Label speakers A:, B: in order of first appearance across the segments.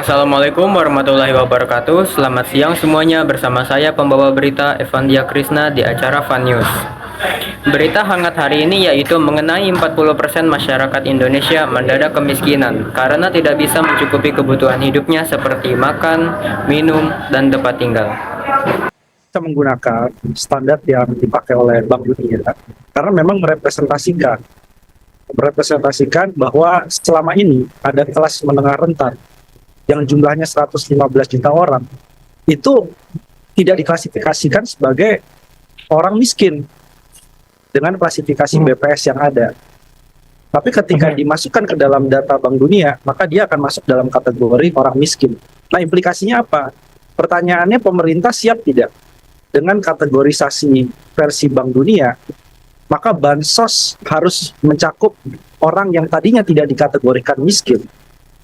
A: Assalamualaikum warahmatullahi wabarakatuh. Selamat siang semuanya, bersama saya pembawa berita Evandia Krisna di acara Fun News. Berita hangat hari ini yaitu mengenai 40% masyarakat Indonesia mendadak kemiskinan karena tidak bisa mencukupi kebutuhan hidupnya seperti makan, minum, dan tempat tinggal.
B: Kita menggunakan standar yang dipakai oleh Bank Dunia karena memang merepresentasikan bahwa selama ini ada kelas menengah rentan yang jumlahnya 115 juta orang itu tidak diklasifikasikan sebagai orang miskin dengan klasifikasi BPS yang ada. Tapi ketika dimasukkan ke dalam data Bank Dunia, maka dia akan masuk dalam kategori orang miskin. Nah, implikasinya apa? Pertanyaannya, pemerintah siap tidak dengan kategorisasi versi Bank Dunia? Maka bansos harus mencakup orang yang tadinya tidak dikategorikan miskin,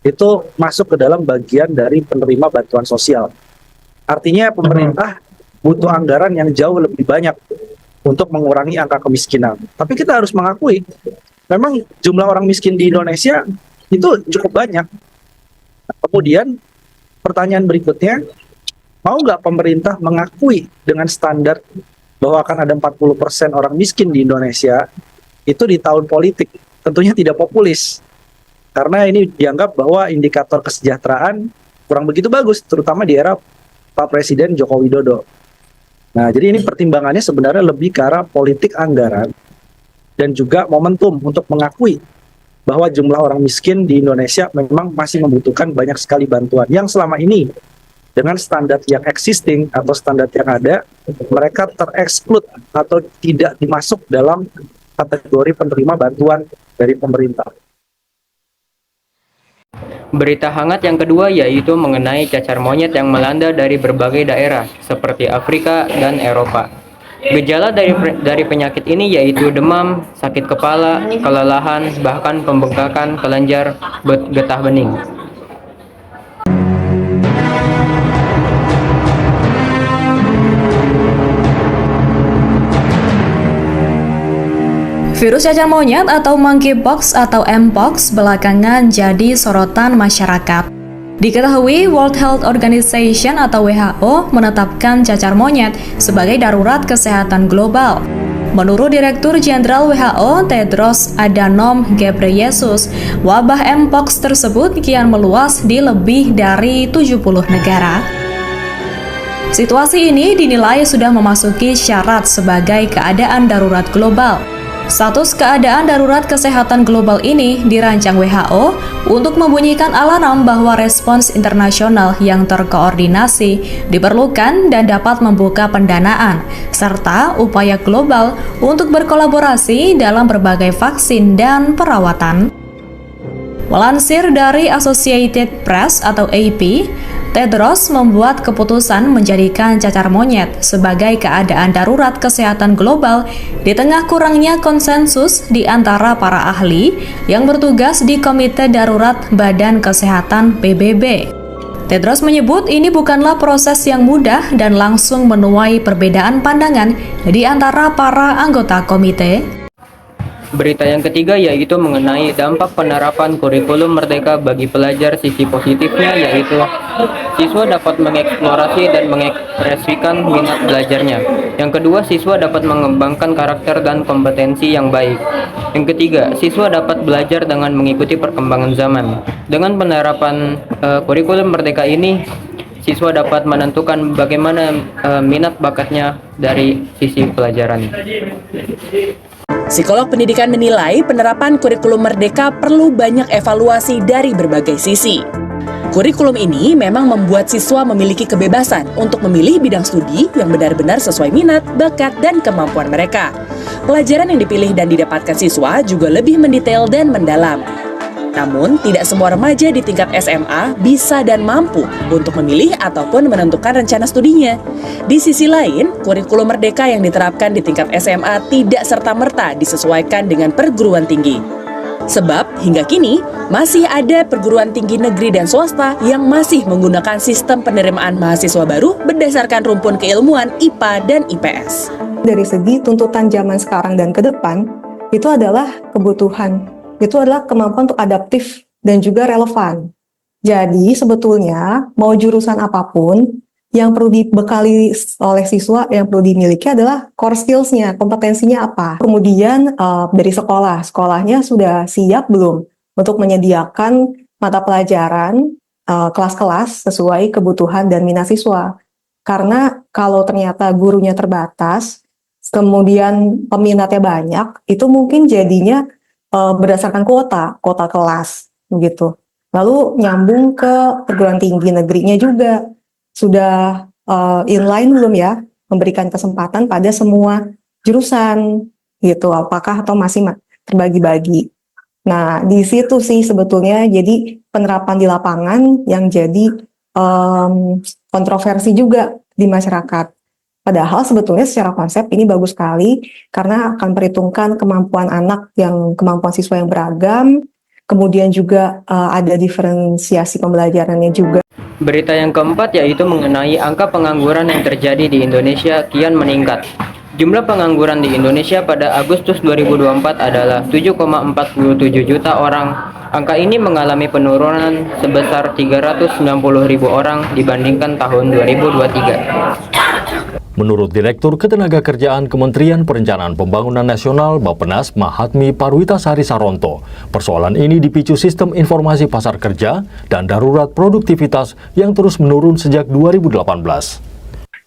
B: itu masuk ke dalam bagian dari penerima bantuan sosial. Artinya pemerintah butuh anggaran yang jauh lebih banyak untuk mengurangi angka kemiskinan. Tapi kita harus mengakui, memang jumlah orang miskin di Indonesia itu cukup banyak. Kemudian pertanyaan berikutnya, mau nggak pemerintah mengakui dengan standar bahwa akan ada 40% orang miskin di Indonesia itu di tahun politik? Tentunya tidak populis. Karena ini dianggap bahwa indikator kesejahteraan kurang begitu bagus, terutama di era Pak Presiden Joko Widodo. Nah, jadi ini pertimbangannya sebenarnya lebih ke arah politik anggaran dan juga momentum untuk mengakui bahwa jumlah orang miskin di Indonesia memang masih membutuhkan banyak sekali bantuan yang selama ini dengan standar yang existing atau standar yang ada, mereka tereksklud atau tidak dimasuk dalam kategori penerima bantuan dari pemerintah.
A: Berita hangat yang kedua yaitu mengenai cacar monyet yang melanda dari berbagai daerah seperti Afrika dan Eropa. Gejala dari penyakit ini yaitu demam, sakit kepala, kelelahan, bahkan pembengkakan kelenjar getah bening.
C: Virus cacar monyet atau monkeypox atau mpox belakangan jadi sorotan masyarakat. Diketahui World Health Organization atau WHO menetapkan cacar monyet sebagai darurat kesehatan global. Menurut Direktur Jenderal WHO Tedros Adhanom Ghebreyesus, wabah mpox tersebut kian meluas di lebih dari 70 negara. Situasi ini dinilai sudah memasuki syarat sebagai keadaan darurat global. Status keadaan darurat kesehatan global ini dirancang WHO untuk membunyikan alarm bahwa respons internasional yang terkoordinasi diperlukan dan dapat membuka pendanaan, serta upaya global untuk berkolaborasi dalam berbagai vaksin dan perawatan. Melansir dari Associated Press atau AP, Tedros membuat keputusan menjadikan cacar monyet sebagai keadaan darurat kesehatan global di tengah kurangnya konsensus di antara para ahli yang bertugas di Komite Darurat Badan Kesehatan PBB. Tedros menyebut ini bukanlah proses yang mudah dan langsung menuai perbedaan pandangan di antara para anggota komite.
A: Berita yang ketiga yaitu mengenai dampak penerapan kurikulum merdeka bagi pelajar. Sisi positifnya yaitu siswa dapat mengeksplorasi dan mengekspresikan minat belajarnya. Yang kedua, siswa dapat mengembangkan karakter dan kompetensi yang baik. Yang ketiga, siswa dapat belajar dengan mengikuti perkembangan zaman. Dengan penerapan kurikulum merdeka ini, siswa dapat menentukan bagaimana minat bakatnya dari sisi pelajaran.
D: Psikolog pendidikan menilai penerapan kurikulum merdeka perlu banyak evaluasi dari berbagai sisi. Kurikulum ini memang membuat siswa memiliki kebebasan untuk memilih bidang studi yang benar-benar sesuai minat, bakat, dan kemampuan mereka. Pelajaran yang dipilih dan didapatkan siswa juga lebih mendetail dan mendalam. Namun, tidak semua remaja di tingkat SMA bisa dan mampu untuk memilih ataupun menentukan rencana studinya. Di sisi lain, kurikulum merdeka yang diterapkan di tingkat SMA tidak serta-merta disesuaikan dengan perguruan tinggi. Sebab, hingga kini, masih ada perguruan tinggi negeri dan swasta yang masih menggunakan sistem penerimaan mahasiswa baru berdasarkan rumpun keilmuan IPA dan IPS.
E: Dari segi tuntutan zaman sekarang dan ke depan, itu adalah kebutuhan. Itu adalah kemampuan untuk adaptif dan juga relevan. Jadi sebetulnya mau jurusan apapun, yang perlu dibekali oleh siswa, yang perlu dimiliki adalah core skills-nya, kompetensinya apa. Kemudian dari sekolahnya sudah siap belum untuk menyediakan mata pelajaran, kelas-kelas sesuai kebutuhan dan minat siswa. Karena kalau ternyata gurunya terbatas, kemudian peminatnya banyak, itu mungkin jadinya berdasarkan kuota kelas, begitu. Lalu nyambung ke perguruan tinggi negerinya juga. Sudah inline belum ya, memberikan kesempatan pada semua jurusan gitu, apakah atau masih terbagi-bagi. Nah, di situ sih sebetulnya jadi penerapan di lapangan yang jadi kontroversi juga di masyarakat. Padahal sebetulnya secara konsep ini bagus sekali karena akan perhitungkan kemampuan kemampuan siswa yang beragam, kemudian juga ada diferensiasi pembelajarannya juga.
A: Berita yang keempat yaitu mengenai angka pengangguran yang terjadi di Indonesia kian meningkat. Jumlah pengangguran di Indonesia pada Agustus 2024 adalah 7,47 juta orang. Angka ini mengalami penurunan sebesar 390.000 orang dibandingkan tahun 2023.
F: Menurut Direktur Ketenagakerjaan Kementerian Perencanaan Pembangunan Nasional Bappenas Mahatmi Parwitasari Saronto, persoalan ini dipicu sistem informasi pasar kerja dan darurat produktivitas yang terus menurun sejak 2018.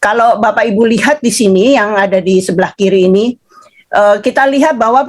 G: Kalau Bapak Ibu lihat di sini yang ada di sebelah kiri ini, kita lihat bahwa